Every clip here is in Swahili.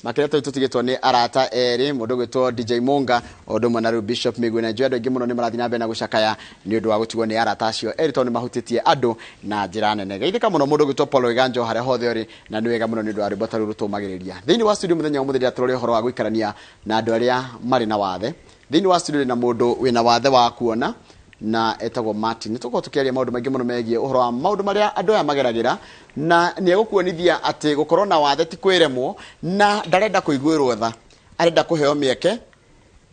makira tutigitwo ni arata eri mundu gwitwo DJ Munga ondo mwana Bishop Migwena Jodo ingi muno ni marathi na mbere na gucakaya ni undu wa gutigwo ni arata acio eri to ni mahutitie andu na njira nene geithika muno mundu gwitwo Paulo Iganjo hare hothe ori na ni wega muno ni undu wa ribota ruru tumagiriria thiini wa studio muthenya umuthenya turori horo wa guikarania na andu aria mari na wathe thiini wa studio na mundu wina wathe wa kuona na etagwo Martin tuko tukiaria maundu maingi muno megie uhoro wa maundu maria andu aya mageragira na ni egukuonithia ati gukorwo na wathe ti kwiremwo na ndarenda kuiguirwo tha arenda kuheo mieke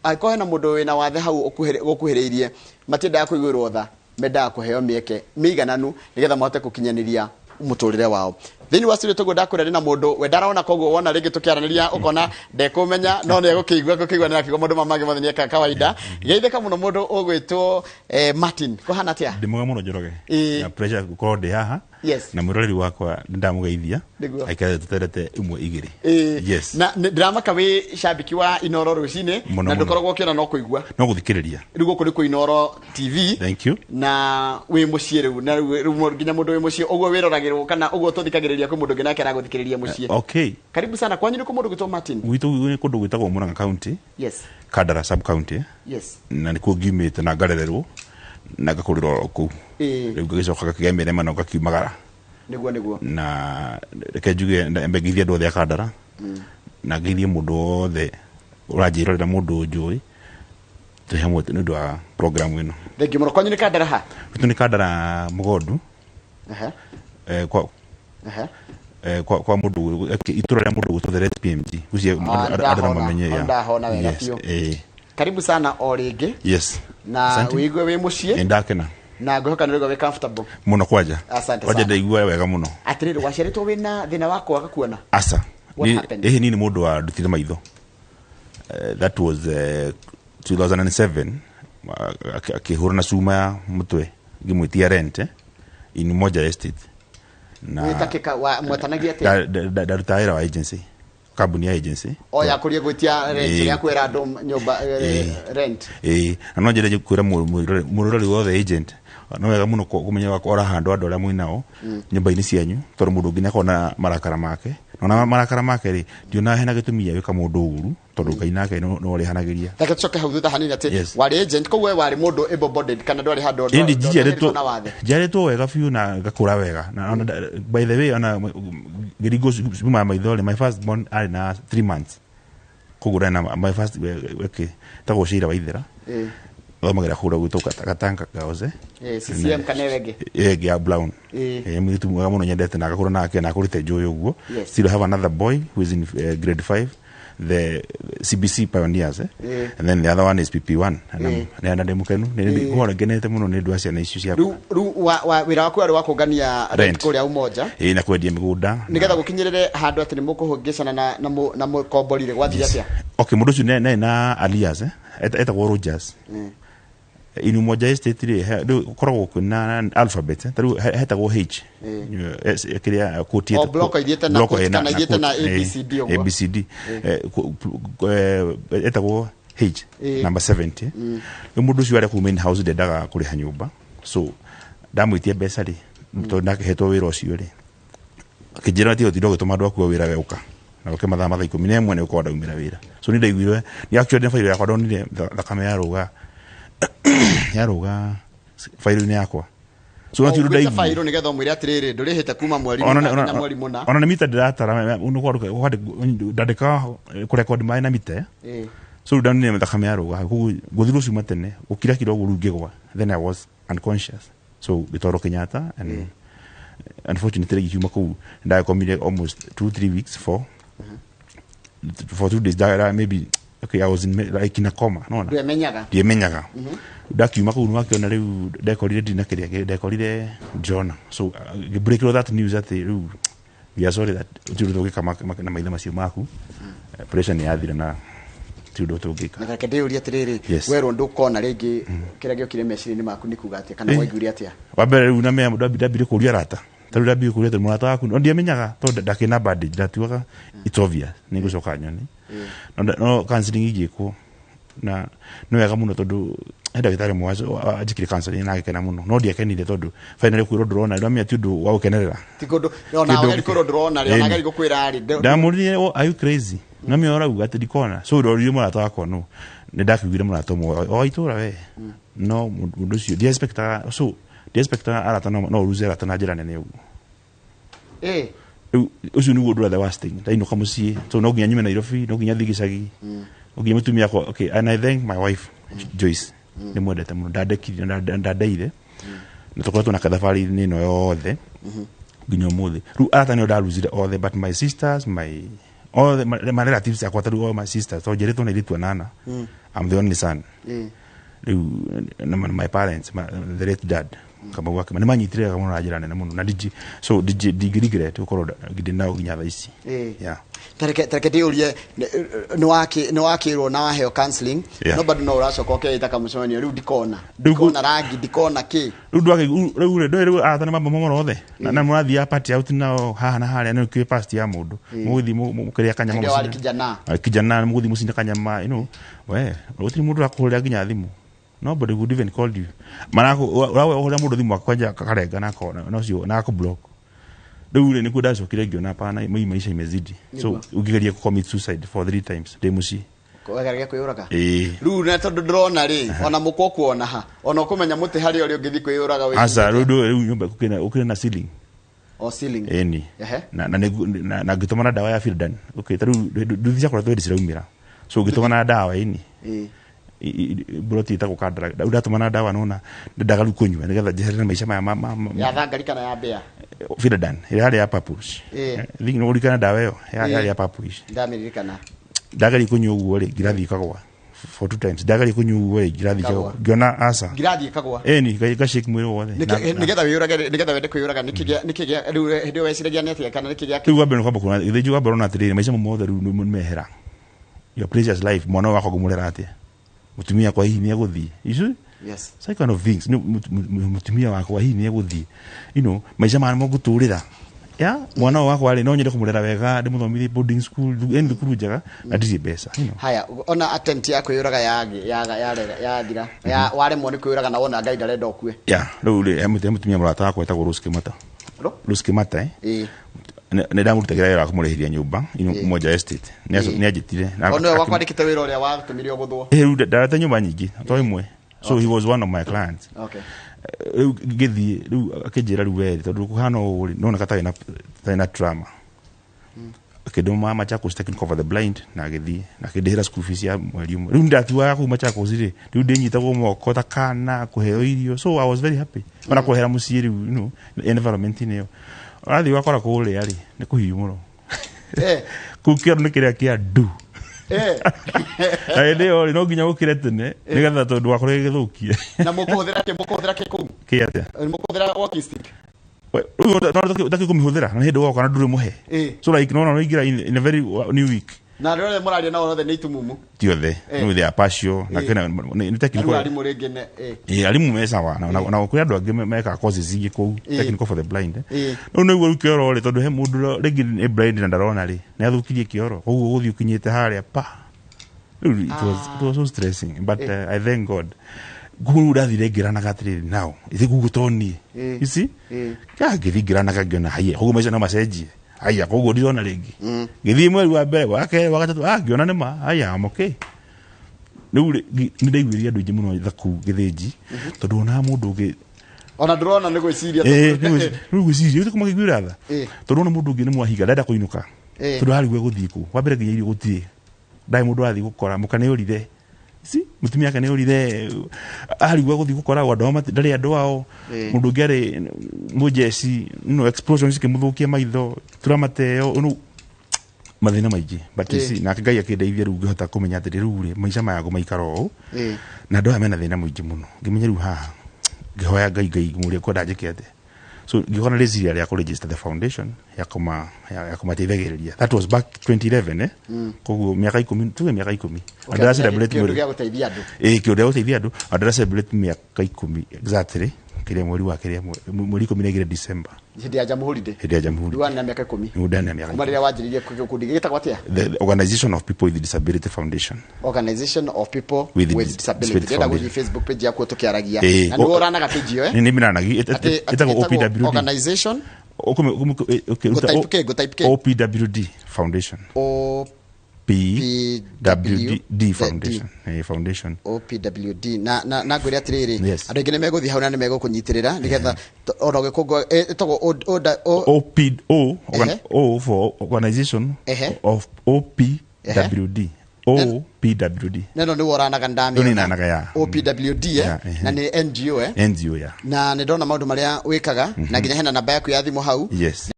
aikohe na mundu wina wathe hau gukuhiriirie matinda kuiguirwo tha menda kuheo mieke migananu nigetha mahote gukinyaniria muturire wao thini wa studio tugo ndakureri na mundu we ndarona koguo wona ringi tukiaraniria ukona ndekumenya no ne gukigwa na kigo mundu mamage muthenya ka kawaida geitheka muno mundu ugwitwo Martin kohana tia ndimwe muno Njoroge na pressure gukorwo ndi haha yes na mwirori wakwa ndamugeithia aikare tuterete imwe igiri yes na ndramaka wi shabiki wa Inooro Ruciini na ndukoragwo kiona no kuigwa no guthikiriria rigo kuri ku Inooro TV thank you na wi mucie riu na riu nginya mundu wi mucie uguo wiroragirwo kana uguo tuthikagiriria kwa mundu ngina kera guthikiriria mucie okay karibu sana kwanyu ni ku mundu gwitwo Martin witu ni kundu gwitagwo Murang'a County yes Kandara sub county yes na nikuo ngimite na ngarererwo na gakuriro ku riu gicoka kigemere mana gakiumagara niguo na reke njuge mbegithia ndu othe Kandara na ngithie mundu othe uranjirorera mundu njui tuhamwe ni ndu wa program ino thengi muno kwanyu ni Kandara ha witu ni Kandara Mugondu kwa mundu itura mundu gutothere PMG ucie adana mamenye ya ndahona wega pio karibu sana oringi yes na wigwe wi mucie ndakena na ngohoka ni we comfortable muno kwaja asante kwaja ndaigua wega muno atiriri waciaritwo wina thina wako agakuona asa ni mundu wa ndutire maitho that was 2007 akihurana suma mutwe ngimwitia rent in moja estate na witakika wa mwatanagia ati darutaira wa agency kabuni ya agency ya kuria gwitia rent ya kwera andu nyumba rent no njere kwira murorori wothe agent no wega muno kumenya wakora handu andu aria mwinao nyumba ini cianyu tor mundu ngina kona marakara make na marakara make ri ndiona hena gitumia wika mundu uru tondu kainake no ri hanagiria taka tucoke hau thutha hanini ati wari agent koguo wari mundu able bodied kana ndwari handu indi jiaretwo wega fiu na gakura wega na by the way ana girigo suma maithole my first born ari na 3 months kugura na my first okay tago shira waithera magera khura gutoka takatanga kaoze CCM kanewege ya brown mwitu mwa muno nyendete na gakura nake na kurite joyo guo still have another boy who is in grade 5 the CBC pioneers and then the other one is PP1 and na mukenu ni kuhora genete muno ni ndwacia na issue cia wa wira waku ari wakugania rent kuria umoja na kwendia migunda nigetha gukinyirire handu ati ni mukuhungicana na mukomborire gwathia atia okay mundu ucio na alias etagwo Rogers inu moja estate ri koragwo kuna alphabet taru hetagwo H kiria kutia block idete na kana idete na ABCD ABCD etagwo H number 70 mundu ucio ari ku main house de daga kuri hanyumba so ndamwitie mbeca ri to ndakehetwo wira ucio ri kijira ti otiro gutuma ndu akuo wira weuka na ke mathaa 11 ne uko ndaumira wira so ni ndaiguire ni actually ne fairo yakwa ndonire thakame yaruga fairo ni yakwa so na tiru ndaigu fairo ni getho mwire atiriri ndurihite kuma mweri na mweri muna ona ni mita ndiratara uno kwa ndandika ku record mai na mita so ndani ne thakame yaruga guthiru cuma tene ukira kidogo rungigwa then I was unconscious so bitoro Kenyatta and unfortunately you mako and I committed almost 2-3 weeks for 2 days that maybe okay I was in like in a coma no diemenyaga dakiuma ko unwa kiona riu dekorire dina kiria dekorire John so break that news that we are sorry that tudo kama na maitha macio maku pressure ni yathira na tudo tugika na kende uri atiriri wero ndukona ringi kiria giokire mecirini maku ni kuga atia kana waiguria atia wabere una me ndabire kuria rata taru ndabire kuria te murata waku ndiemenyaga to ndakina bandage ndatuaga it's obvious ni gucoka nyoni no counseling igiko na no wega muno tondu ndagitari mwazo ajikire counseling na gikena muno no ndiakenire tondu finally kwiro drona ndamia tundu wa ukenerera tikundu ona wali kwiro drona ri ona gari gukwira ari ndamurire are you crazy na me ora ugate dikona so ro mo ata ko no ne dakugire mo ata mo o itura we no mundu cio dia expecta so dia expecta ara ta no ruzera ta na jira nene ugu ucio ni gudu the worst thing tai no kamusi so no ginya na irofi no ginya thigisagi oginya mutumia ko okay and I thank my wife Joyce ni mwendete muno ndadeire nitokora tuna kadhafari nino yothe ginya muthi ru ara ta no daruzire othe but my sisters all my relatives are quarter all my sisters so jere to na ilitu nana I'm the only son my parents the late dad kama wake mane manyitire kama na jirani na muno na digi regret ukoro gidina uginya thaisi yeah tareke diulie no wakiro na waheo counseling no bado no uracoka okay mucemania riu dikona rangi dikona ki riu ndo athana mambo momorothe na murathia party out nao haha na haria no kwi past ya mundu muthi mukiria kanyama wali kijana muthi mucinda kanyama we rotiri mundu akuria ginya thimu nobody would even call you manako urawe ohoria mundu thimu akwaja karenga na kona no cio na ko block riu ni kudazo kiregio na pana maisha imezidi so ukigeria commit suicide for 3 times demusi kwagaria kwiyuraga riu na tondu ndrona ri ona muko kuona ha ona ukumenya muti hari ori ungithi kwiyuraga we asa riu nyumba ukina na ceiling ceiling eni na gitomana dawa ya Fildan okay taru nduthia kwa twedi ciraumira so gitomana dawa eni broti ita kukadra udatomana dawa nona ndagaru kunywa nigetha jeherera maisha maya ya thangari kana ya bea Fildan ile ya papus thing no rikana dawa yo ya papus ndamirikana ndagari kunywa uwo ri girathi kagwa for 2 times ndagari kunywa uwo ri girathi kagwa giona asa girathi kagwa eni ga shake mwiri wothe nigetha wende kwiyuraga nikigia riu hindi weciragia netia kana nikigia riu wabere kwamba kuna ithe wabere na atiri maisha mothe riu mehera your precious life mwana wako gumurera atia mutumia kwa hii ni guthi isu yes so kind of things mutumia wako wa hii ni guthi maisha mara moguturira ya mwana wako ali no nyende kumurera wega ndi muthomithie boarding school endi kurujaga na ndiri pesa haya ona attempt yako yuraga ya thira ya ware moni kuyuraga na wona ngai ndarenda okue ya riu mutumia murata wako etagwo Ruski Mata ne ndamurutagira wira kumurihiria nyumba moja estate ni ajitire ono wakwandikite wira uria watumirio guthwo riu ndarate nyumba nyingi to imwe so he was one of my clients okay riu githi riu akijira riu weri tondu kuhana uri nona kata ina trauma akidoma Machakos taking cover the blind na githi na kidihira school fees ya mweri umwe riu ndatuaga ku Machakos ri riu ndinyitagwo moko ta kana kuheo irio so I was very happy ona kuhera muciĩ riu environment niyo athi wakora kule ali ni kuhiu muno kukira nikiria kia du ndio no ginya ukire tene nigetha tondu wakore githukie na mukuthira ke kum kiate mukuthira walking stick no takikumihũthĩra na hindi woka na nduri muhe so like no ingira in a very new week na role moralia na othe neitumumu tiothe no they are passion na kena ni technical ali muregene ali mumesa wana na kuri andu angi meka courses ingi ku technical for the blind no no iwe kioro ri tondu he mundu regi e blind na ndarona ri na athukirie kioro koguo guthi ukinyite haria pa it was so stressing but I thank God guru dathire ngirana gatiri now ithi gugutoni you see ngithingirana kagiona haye koguo maisha no macenjie aya koguo ndirona ringi githi mweri wa mbere wake wagatatu ngiona nima aya am okay ni ndaiguiria andu ingi muno thaku githinji tondu ona mundu ungi ona ndrona ni gwiciria ni gwiciria uti kumakiguira tha tondu ona mundu ungi ni mwahiga ndenda kuinuka tondu hari gwe guthiku wa mbere nginya irio gutiri ndai mundu athi gukora mukane urire si mutumia kane urire hari gwe guthi gukora wadoma ndari andu ao mundu ngere mujesi explosions kimuthukia maitho turamateo mathina maingi but si na ngai akindeithia riu ngihota kumenya ati riu ri maisha mayago maikaro na ndo amena thina muingi muno ngimenya riu haha ngihoya ngai muria kwenda njikete so ngikona reziria ya register the foundation ya kumateithagiriria that was back 2011 koguo miaka 10 tu miaka 10 andara celebrate mweri ya guteithia andu kiuria guteithia andu andara celebrate miaka 10 exactly kiria mweri wa kiria mweri 12 December hindi ya jamhuri duana miaka 10 udana miaka kumarira wajiririe kundi gita gwatia the Organization of People with Disability Foundation with disability ndenda guthi Facebook page yako tukiaragia na ndio orana ga page yo ni minanagi etagwo OPWD organization go type K OPWD Foundation OPWD Foundation. Foundation. OPWD na ngwĩre atiriri Yes. andũ aingĩ nĩ megũthiĩ hau na nĩ megũkũnyitirĩra nĩgetha ona ũgĩkũngũa ĩtagwo O for organization of OPWD. OPWD. Neno nĩ woranaga ndami. Nĩ nanaga ya. OPWD na nĩ NGO NGO ya. Na nĩ ndona maũndũ marĩa wĩkaga na nginya hena namba yaku ya thimũ hau. Yes.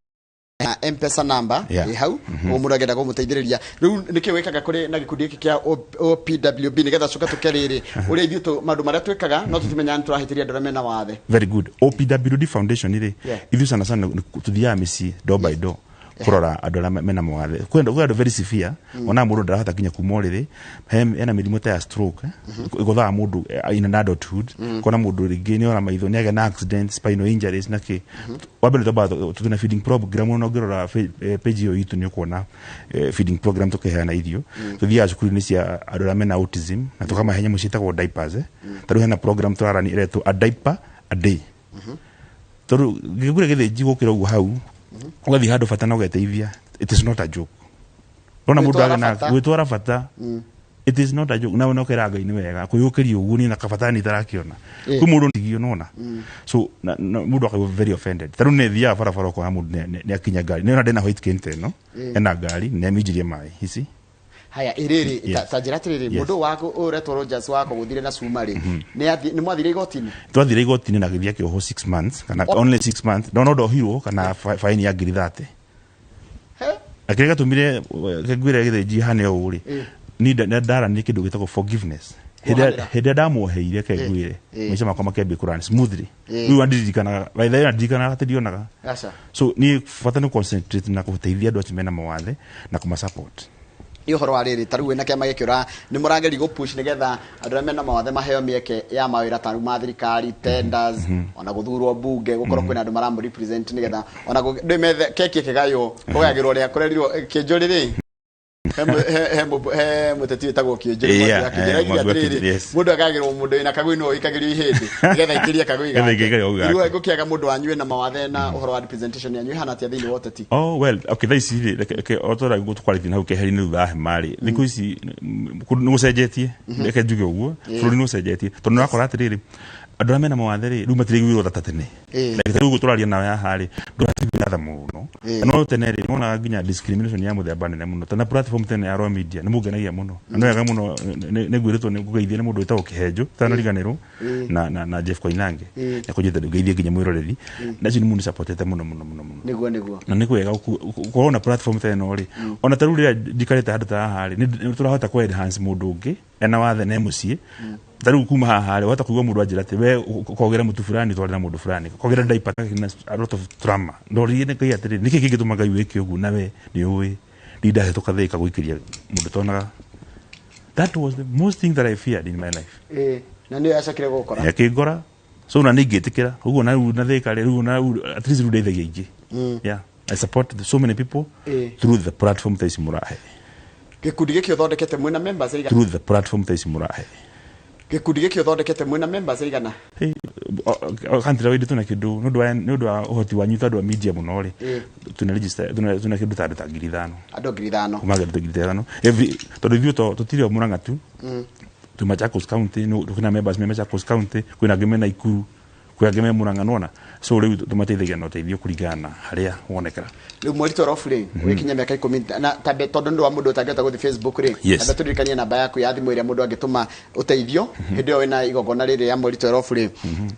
Na M-Pesa number ĩ hau mũndũ agenda kũmũteithĩrĩria rĩu nĩkĩ wĩkaga kũrĩ na gĩkundi gĩkĩ kĩa OPWB nĩgetha coka tũkerĩrĩ ũrĩa ithuĩ maũndũ marĩa twĩkaga no tũtimenya nĩ tũrahĩtĩria andũ arĩa mena wathe. Very good. OPWD Foundation rĩ ithuĩ sana sana tuthiaga mĩciĩ door by door kurora andũ arĩa mena mawathe kwenda andũ very severe ona mũndũ ndarahota kinya kuma ũrĩrĩ hena mĩrimũ ta ya stroke igothaga mũndũ in adulthood kona mũndũ rĩngĩ nĩ ona maitho nĩ agĩa na accident spinal injuries na kĩ wabele tuna feeding program no ngĩrora page yo itu nĩ kuona feeding program tũkĩheana irio tuthiaga cukuru-inĩ cia andũ arĩa mena autism na tũkamahe nyamũ ciĩtagwo diapers tarĩu hena program tũrarani iretwo a diaper a day tondũ gĩkure gĩthĩnji gũkĩra ũguo hau ugathi handå bata na ugeteithia. It is not a joke. Rona mundu agena gwitwara bata. It is not a joke. Na ona ukera Ngai ni wega kuyukiria uguo ni na kabata ni tarakiona ku mundu ndigio nona so mundu akawa very offended taru ne thia barabara kwa mundu ne akinya gari ni ona ndena white kente no ena gari ne mijirie mai hisi haya iriri tajira tiriri mundu wako uretwo Rogers wako guthire na cumari ni mwathire igotini twathire igotini na githia kio 6 months kana only 6 months no ndo hiro kana fine ya ngiri 30 akirega tumire kegwire githiji hane uri ni ndara ni kindu gitagwo forgiveness hede ndamuheire kegwire mwisho makwa makembe kurani smoothly we wandirikana by the way ndikana atidionaga so ni fata no concentrate na kuteithia andu atimena mawathe na kuma support ihoro ariri taru wena kema gĩkĩra nĩ mũrageri go push nĩgetha andũ arĩa mena mawathe maheo mĩeke ya mawĩra taru ma thirikari tenders ona guthurwo bunge gukorwo kwĩna andũ maramu represent nĩgetha ona ndĩmethe keki kĩgayo kũgayagĩrwo rĩa kũrerirwo kĩnjũrĩrĩ he muteti witagwo kĩnjũrĩ mũndũ akagĩrwo mũndũ ina kagũi no ikagĩrio ihĩndĩ nĩgetha ikĩria kagũi gake gũkĩaga mũndũ wanyue na mawathe na ũhoro wa representation yanyu hana atia thĩinĩ wa ũteti. Oh well okay thaisi otora gũtũkwarithia hau keheri nĩ thutha marĩ thikũ ici nĩ gũcenjetie reke njuge ũguo bũrũri nĩ gũcenjetie tondũ nĩ wakora atĩrĩrĩ andũ arĩa mena mawathe rĩ rĩu matirĩgĩrwo thata tene rĩu gũtũraria nawe haha rĩ ndũratigwo tha mũno no tene rĩ nĩwonaga nginya discrimination ya mũthemba nene mũno tena platform tene ya Raw Media nĩ mũngenagia mũno nĩ wega mũno nĩ ngwĩrĩtwo nĩ kũgeithia nĩ mũndũ wĩtagwo Kĩhenjo tanariganĩrwo na Jeff Koinange nĩ kũnjĩta ndũgeithie nginya mwĩroreri na icio nĩ mũndũ supportete mũno nĩguo na nĩ kwega gũkorwo na platform tene no rĩ ona tarĩu rĩrĩa ndikarĩte handũ ta haha rĩ nĩ tũrahota kũ enhance mũndũ ũngĩ ena wathe na mũciĩ taru kuma haha wata kuga mundu ajira te we kogera mutu fulani twalira mundu fulani kogera diaper na a lot of trauma ndori ne kai atiri niki kigituma Ngai weke ugu nawe ni uwe ndida he tukatheka guikiria mundu tonaga. That was the most thing that I feared in my life na ndio yacakire gukora yakigora so na ningitikira ugu na theka ru na at least ru ndeithagia ingi yeah I support so many people through the platform that is murahe gikundi giki uthondekete mwina members igana through the platform that is murahe gikundi giki uthondekete mwina members igana kantira wedu tuna kindu nundu wa uhoti wanyu tandu wa media muno ri tuna register tuna kindu tandu ta 5,000 andu 5,000 kuma gari 5,000 every tondu ithuĩ tũtirĩ o Murang'a tu tũ Machakos County kwĩna members me Machakos County kwĩna angĩ me Nakuru kwĩna angĩ me Murang'a nona so rĩu tũmateithagia na ũteithio kũringana na harĩa wonekera. Rĩu mweri wa bure wikinya miaka 10 na tabe tondu ndo wa mundu utangĩhota gũthi Facebook ri tabe tũririkanie namba yaku ya thimũ ĩrĩa mũndũ angĩtũma ũteithio hĩndĩ ĩyo wĩna igongona rĩrĩ ya mweri wa bure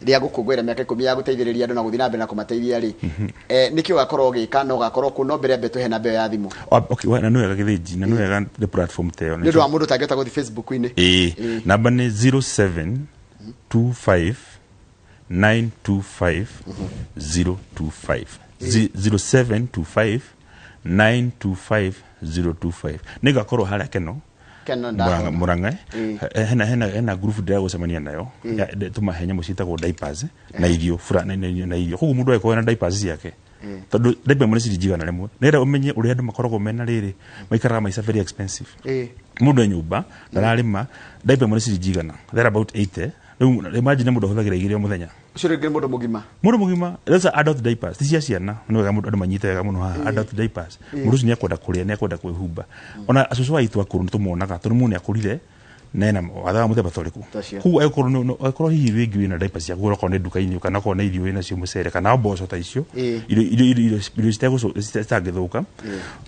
rĩa gũkũngũĩra miaka 10 ya gũteithĩrĩria andũ na gũthiĩ na mbere na kũmateithia ri nĩkĩ ũgakorwo ũgĩka na ũgakorwo ku no mbere mbetu he namba ya thimũ. Okay wa nanu wega gĩthĩnji nanu wega the platform teo nĩ ndo wa mundu utangĩhota gũthi Facebook-inĩ namba nĩ 0725 925 025 0725 925 025 niga korwo haria keno Murang'a hena group ndĩra gũcemania nayo tũmahenya mũcitagwo diapers na irio na irio koguo mũndũ akorwo na diapers ciake tondu diaper mũnĩ cirinjigana rĩmwe nĩgetha ũmenye ũrĩa andũ makoragwo mena rĩrĩ maikaraga maica very expensive mũndũ nyũmba ndararĩma diaper mũnĩ cirinjigana they're about 80 imagine mundu huthagira igiri muthenya ucio ngi mundu mugima those are adult diapers ti cia ciana no wega mundu manyite wega muno ha adult diapers mundu ucio ni akwenda kuria ni akwenda kwihumba ona asusu aitu akuru nitumuonaga tondu mundu akurire nena watha muthemba toriku ku ekoro hihi wingi wina diapers ya gura kone duka-ini kana kone irio wina cio mucere kana mboco ta icio irio citagithuka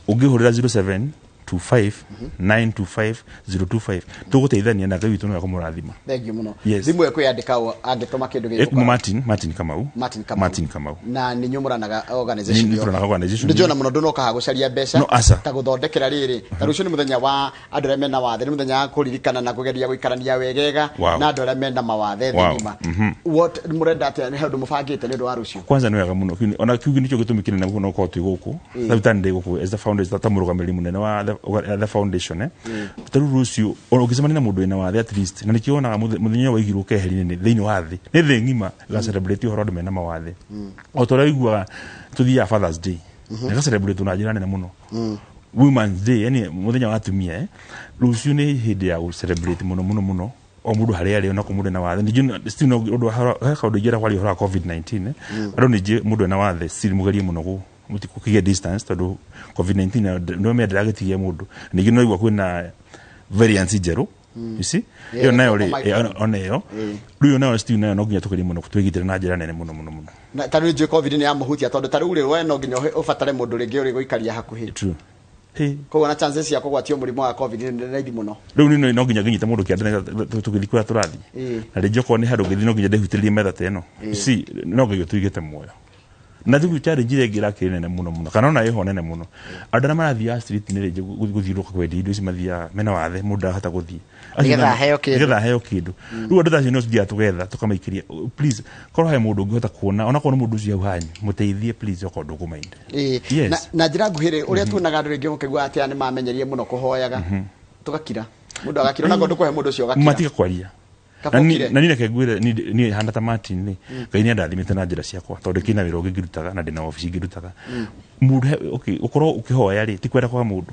ungihurira 0725925025 tuguteithania na gawitu no yakumurathima thank you muno thimu eko yandika angitoma kindu giko Martin Kamau na ni nyumuranaga organization ndijona muno ndonoka ha gucaria mbeca ta guthondekera riri ta rucio ni muthenya wa andu arĩa mena wathe ni muthenya wa kuririkana na kugeria guikarania wegega na andu arĩa mena mawathe thima what murenda atia ni handu mubangite ni ndu wa rucio kwanza ni wega muno ona kiugi nicio gitumikire na muno ko tu guku na bitande guku as the founder ta murugamiri munene wa the foundation taru rucio ukicemania na mundu ina wathe at least na nikionaga muthenya wa igiru keheri ni thiini wa thi ni thi ngima ga celebrate horo mena mawathe o tora igua tuthia Father's Day na ga celebrate na jirani na muno Women's Day yani muthenya wa atumia rucio ni hindi ya celebrate muno o mundu hari ari ona ko mundu na wathe ni still no undu ha kaundu gira kwali hora COVID-19 aro ni mundu na wathe still mugerie muno ku mutikukigia distance tondu COVID-19 no me ndagetigia mundu ningi no igwa kwina variants jeru you see yo nayo ri oneyo riyo nayo still nayo no nginya tukiria muno twigitire na njira nene muno na tanu je COVID ni amuhutia tondu taru ri we no nginya ufatare mundu ringi uri guikaria hakuhi true ko na chances ya kugwatio murimo wa COVID ni raithi muno riu ni no nginya nginyita mundu kiandana tukithikura turathi na rijoko ni handu ngithi no nginya ndehutirie metha teno see no nginya tuigite muoyo na thigu challenge ile gira kinene muno kana ona iho nene muno andana marathia street ni rije guthiruka kwendi indo cimathia mena wathe mundu hata guthii getha heo kindu riu andu tacio no thia tugetha tukamaikiria please korwo he mundu ngihota kuona ona korwo mundu ucio hanyu muteithie please okondu kumainde na njira nguhire uria tuonaga andu ringi mukigwa ati ani mamenyerie muno kuhoyaga tugakira mundu agakira na kondu kuhe mundu ucio agakira matiga kwaria na nini kegwire ni handa ta Martin ni kaini ndathimite na njira ciakwa tondu kina wira ngirutaga na ndina office ngirutaga mundu okay ukoro ukihoya ri ti kwenda kwa mundu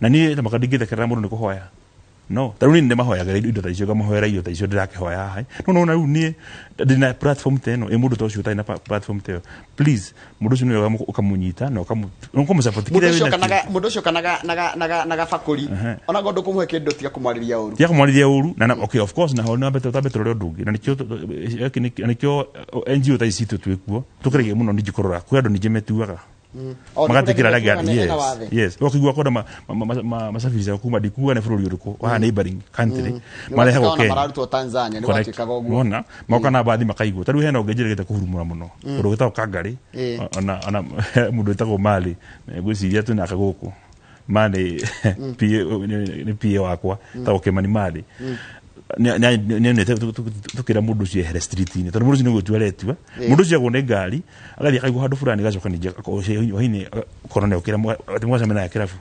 na ni makadingithekera mundu ni kuhoya no taru ni ndemahoyaga indo ta icio ngamahoera indo ta icio ndirakihoya hai no na riu ni ndina platform teno mundu ta ucio ta ina platform teo please mundu ucio ni wega ukamunyita na ukamusupport kile mundu ucio naga fakuri ona gondo kumuhe kindu tia kumwariria uru na okay of course na hona beto tabetoro ro ndungi na nikio NGO ta isitu twikuo tukirege muno ndigikorora kwi andu nijemetuaga magatikira ragari yes wakigwa koda masafiri kuma dikuwa na fururi uruko wa neighboring country mareha goke mararuto Tanzania ni watikaga ogwo ona makana baadhi makaigwa tari hena ungejeregete kuhurumura muno urugita ukangari ona mundu etagwo mali gwiciria tu na kaguku mali pie wakwa ta ukemani mali ni tukira mundu cio here street ni tondu mundu cio ni gutwaretua mundu cio gone ngari agathi akaigwa handu fulani gacoka nije hini korone ukira mwaca mena kirafu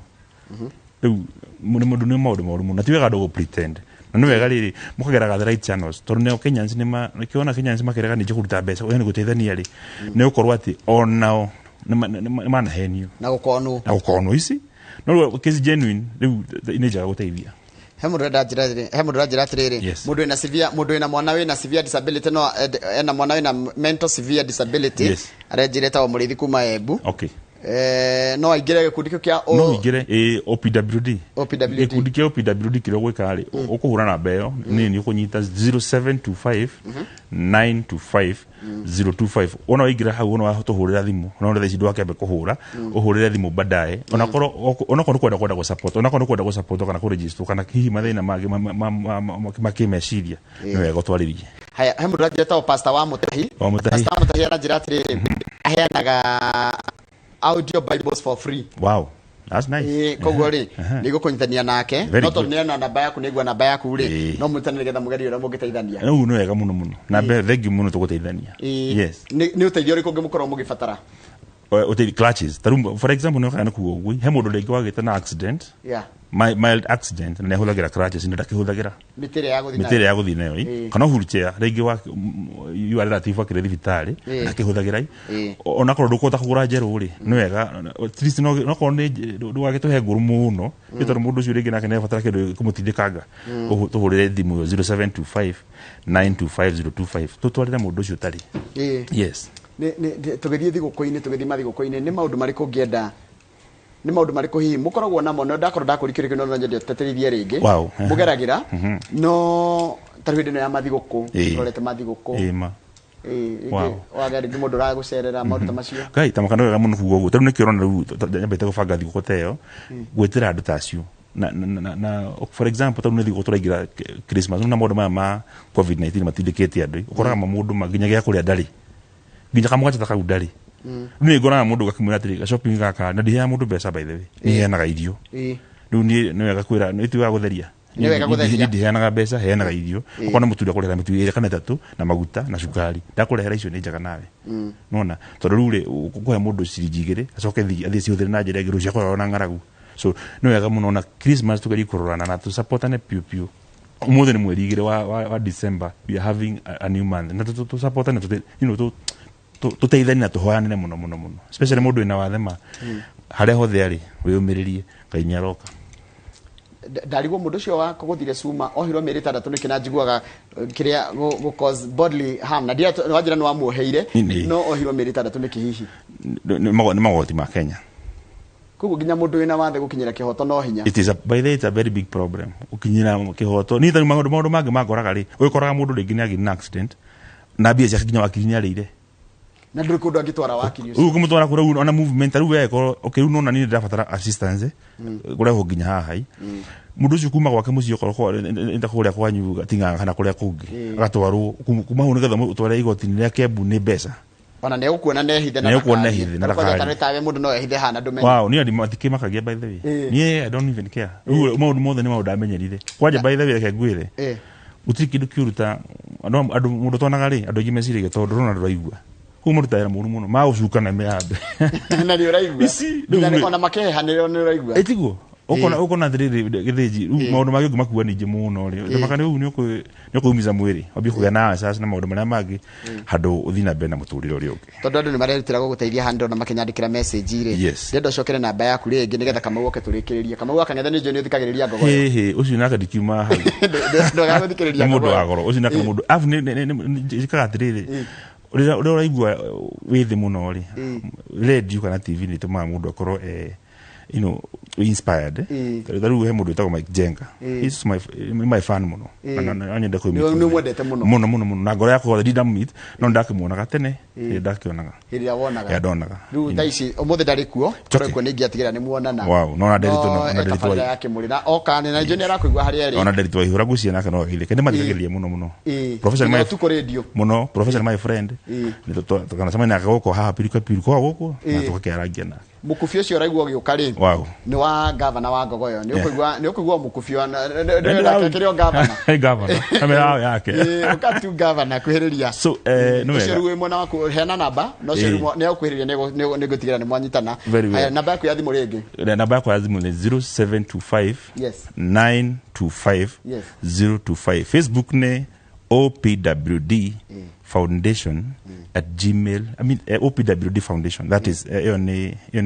riu mundu ni maundu muno na tiwega ndo pretend na ni wega riri mukageraga the right channels tondu ne Kenyans ni nikiona Kenyans makerega nije kuruta mbeca yani guteithania ri ni ukorwa ati onao mana henio na gukonu isi no case genuine riu ineja guteithia he mundu rajira atiriri mundu ina mwana wina severe disability no ena mwana wina mental severe disability arejireta wa murithi kuma Embu okay no aigire gikundi kia no igire OPWD gikundi kia OPWD kiro gwikari ukuhura na mbeo ni ukunyita 0725925025 ona igira hau ona wahotahurira thimu ona thaici ndwakembe kuhura uhurire thimu badaye ona kwenda go support kana ku register kana hihi mathina magi makimeciria ni wega gutwaririe haya he mundu rajira ta pastor wa Mutahi arajira atiriri aheanaga audio bibles for free wow that's nice koguo ri nigo kunyitania nake no to ni na namba yaku nigwa namba yaku ri no mutanire getha mugeri ura mugiteithania no no wega muno na thengi muno tuguteithania yes ni uteithio ri kungi mukorwo mugibatara uteithio clutches for example no kana kuo he mundu ringi wagite na accident mild accident na hulagira crutches nda kihulagira mitire ya guthi nayo kana wheelchair regi wa you are relative wa kire thibitari na kihulagira ona korwo ndukota kugura njeru ri ni wega at least no korwo ni ndwagituhe nguru muno bitor mundu ucio regi nake ne fatara kindu kumutindikanga tuhurire thimu 0725 925 tutwarire mundu ucio tari yes tugithie thiguko-ini tugithie mathiguko-ini ni maundu mariko ngienda ni maundu mariko hihi mukoragwo namo no ndakorwo ndakurikirike no nyendia teterithie ringi mugeragira no tarwinde no ya mathiguko torete mathiguko wagari mundu ra gucerera maundu ta macio kai tamakano ga muno kugo taru ne kirona ru nyambete gubanga thiguko teo gwetira andu tacio na for example taru ne thiguko turagira Christmas na maundu ma COVID-19 matindikete andu ukoraga mamundu maginyagia kuria ndari ginya kamwacha takau ndari ni ngora mundu gakimwira atiri shopping gaka na ndihe mundu mbeca by the way ni henaga irio riu ni wega kwira ni tiwa gutheria ni wega gutheria ndihe henaga mbeca henaga irio ukona muturia kurera mitu ire kana tatu na maguta na cukari ndakurehera icio ni njaga nawe nona tondu riu ri ukuhe mundu ciringi acoke athie ciuthere na njira ngiru cia korona ngaragu so ni wega muno na Christmas tukari kurorana na tu supportane piu umuthi ni mweri igire wa December we are having a new month na tu supportane tuteithani na tuhoyanire muno especially mundu ina wathema haria hothe ari wiyumiririe Ngai ni aroka ndarigwo mundu cio wa kuguthire cuma ohirwo meri 6 ni kina njiguaga kiria go cause bodily harm na ndia wajira no amuoheire no ohirwo meri 6 ni kihihi ni magoti ma Kenya kugo ginya mundu ina wathe gukinyira kihoto no hinya it is by the way it's a very big problem ukinyira kihoto ni tha maundu mangi magoraga ri uyikoraga mundu ringi ni agina accident na bia cia kinya wakirinya rire na nduri kundu angitwara wakiri ucio ukumutwara kura ona movement aru weko okay no na ni ndafatara assistance kura ho ginya haha mundu ucio kuma gwake mucio koroko enda kuria kwanyu tinga kana kuria kungi agatwarwo kuma hu nigetha utware igoti-ini ria Kembu ni mbeca ona ne ukuona nehithe na ndakari tawe mundu no ehithe hana ndume wow ni andi matikimakagia by the way I don't even care maundu mothe ni maundu amenyerire kwaje by the way reke ngwire utikindu kiuruta andu mundu tonaga ri andu ingi mecirige tondu rona nduraigua kumurutira muno ma ucuka na meambe na ni uraigua ni ona makeha ni uraigua etiguo ukona thiriri githiji maundu magi ngumakua ningi muno ri ndamakani u ni kuumiza mwiri obi kugia na sasa na maundu maria magi handu uthina mbere na muturire uri ungi tondu andu ni marerutira guguteithia handu na makenyandikira message ri ndendo cokere namba yaku ringi nigetha Kamau oke turikiriria Kamau akangetha ni njo ni uthikagiriria ngogo ucio naka dikiuma hau ndo ga guthikiriria mundu agoro ucio naka mundu afu ni kagatiri uri uraigua withi muno ri radio kana TV ni tuma mundu akorwo inspired daru he mundu tago Mike Jenga he's my fan muno na anyenda ko ni mwendete muno na ngoro yako dida meet no ndakimuonaga tene ndakionaga hiria wonaga ya donaga riu taici omothe ndari kuo koreko ni ngiatigira ni muonana wow no na derito yake muri na okane na jeni arakuigua haria ri ona derito ihura gucia nake no githike ndi mathikagiriria muno professional my tuko radio muno professional my friend ni to kana sema na goko haha piriko goko na tukakiaragia nake mukufi ucio raigua giuka ri ni wa governor wa Ngogoyo ni ukuigua mukufi wa ndio kirio governor kamera yake ukatu governor kuhiriria so no wega ucio mwana wako hena namba no cio ni akuhiriria ni gutigira ni mwanyitana namba yako ya thimu ringi namba yako ya thimu ni 0725 925 025 Facebook ni OPWD Foundation at Gmail. I mean OPWD Foundation. That is on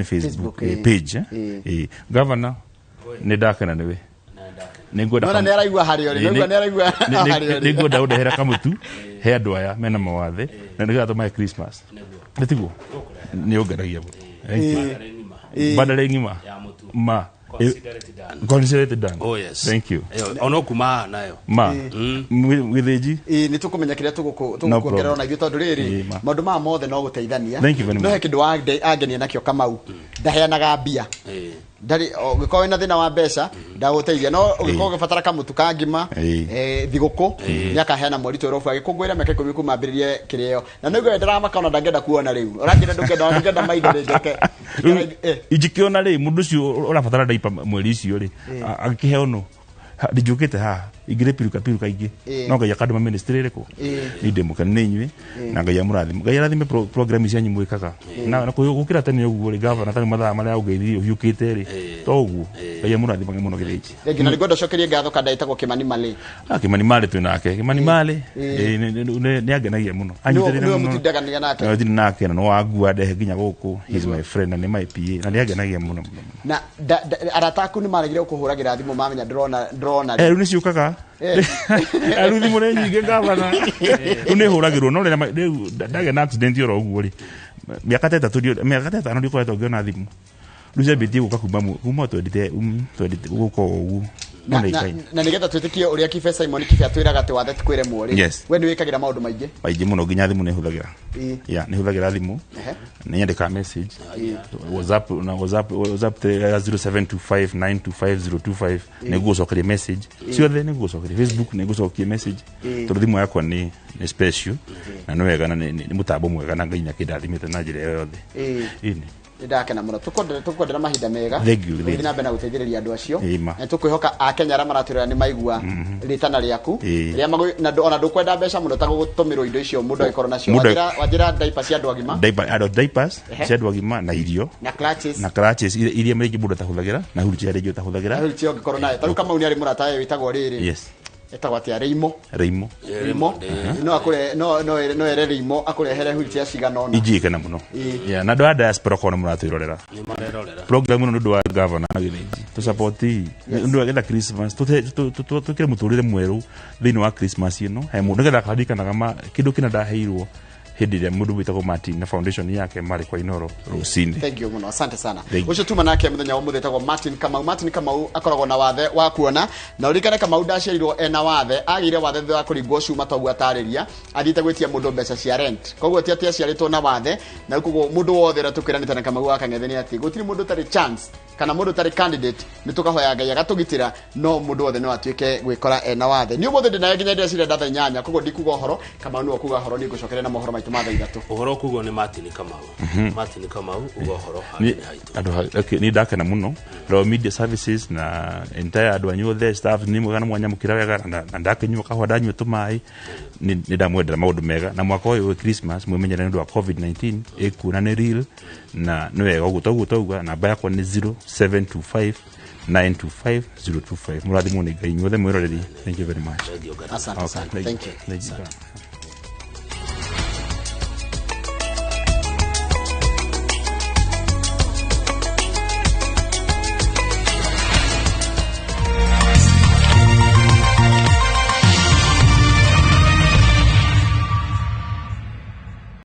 Facebook page. Governor ne daka na newe. Nengoda. Nona nera igwa hari ori. Nera igwa hari ori. Nengoda uda hera kamutu. Hair dryer mena mawathe. Na nega to my Christmas. Netigo. Ni ogaragia. Badale ngima. Ma. Considered done. Oh yes. Thank you. Ono kuma nayo. Ma. Witheji. Ni tukumenya kiria tugukuongerera na ithu tondu riri maundu ma mothe no guteithania. No he kindu angenia nakio Kamau. Ndaheanaga mbia. Ndari ugikorwo na thina wa mbeca ndaguteithia no ugikorwo ugibatara kamutu ka ngima thiguku ni akaheana mweri torofu agikungwira meke kumi kumambiririe kirio na niguo ndaramaka ona ndangenda kuona riu urangenda ndungenda maitho ringeke ijikiona ri mundu cio urabatara ndaipa mweri cio ri agikiheo no dijukite igire piruka ingi no ngai akaduma ministry reko inde mukane inywe na ngai amurathime program cia nyimwe kaka na gukira tene uguo ri governor tani mathaa maria ugeithio yukite ri toguo ngai amurathime muno githiji regi na rigondo cokerie ngatho kada itagwo Kimani Mali Kimani Mali twinake Kimani Mali ni agenagia muno anyiterere muno mutindagania nake nake no wagua ndehe nginya guku he is my friend na ni my PA na ni agenagia muno na arataku ni maregire kuhuragira thimu mamenya drona riu ciukaga riu thimu ni nyingi ngavana riu ni huragirwo no riu ndage na accident oro uguo ri miaka 5 ndio koretwo ngiona thimu riu ciambitie guka kuma twendite guko uguo na nigetha twitikie uria Kibe Simon Kibe atwiraga ati wathe tikwire mwori we ni wikagira maundu maingi muno nginya thimu ni huthagira ni huthagira thimu ni nyandika message WhatsApp 0725925025 ni gucokeria message ciothe ni gucokeria Facebook ni gucokeria message tondu thimu yakwa ni special na no wega na ni mutambo mwega na nginya kindathimite na njira yothe ndakena muno tukwendera mahinda mega thina bena guteithĩrĩria andũ acio na tukwihoka akenya ara maraturira ni maigua ritana riaku ria ona ndukwenda mbeca muno ta gutumirwo indo icio mundu agikoro nacio wajira diapers cia andũ agima diapers cia andũ agima na irio na clutches iria mriki mundu tahuthagira na hurutio iria tahuthagira hurutio ngikoro nayo taru kama uni ari murata ye witagwo riri etagwo atia Reimo no akure no ere Reimo akurehere hurutio cigana ona ijike na muno na ndo diaspora kono muratwirorera program no ndo wa governor na githiji to support ndo agetha Christmas tukire muturire mweru thini wa Christmas ino he mundu getha kadikana kama kindu kina ndaheirwo hindi ya mundu witagwo Martin na foundation yake mari kwa Inooro Ruciini. Thank you muno, asante sana. Ucio tuma nake muthenya wa muthe tagwo Martin Kamau akoragwo na wathe wa kuona na urikane Kamau ndacirirwo ena wathe agire wathe thwa kuringwo cuma togwa atariria athite gwitia mundu mbeca cia rent koguo ti atia ciaritwo na wathe na koguo mundu wothe ra tukiranite na Kamau akang'etheni ati gutiri mundu tari chance kana mundu tari candidate ni tukahoya ngai agatugitira no mundu wothe no atuike gwikora ena wathe ni umuthe ndina nginya ndira cire ndatha nyanya koguo ndikuga horo Kamau ni okuga horo ni gucokere na mohoro maituma ithatũ uhoro kugo ni Martin Kamau ugo horo haitu ni ndakena muno ro media services na entire andu anyu the staff ni mwega na mwanya mukira wega na ndakenywa kahwa ndanyu tumai ni ndamwendera maundu mega na mwaka uyu Christmas mwimenyere ndu wa COVID-19 ikuna ni real na ni wega uguo tauga namba yakwa ni 0725 925 025 murathi muni ngai nyothe mwiroreri. Thank you very much. Asante. Thank you.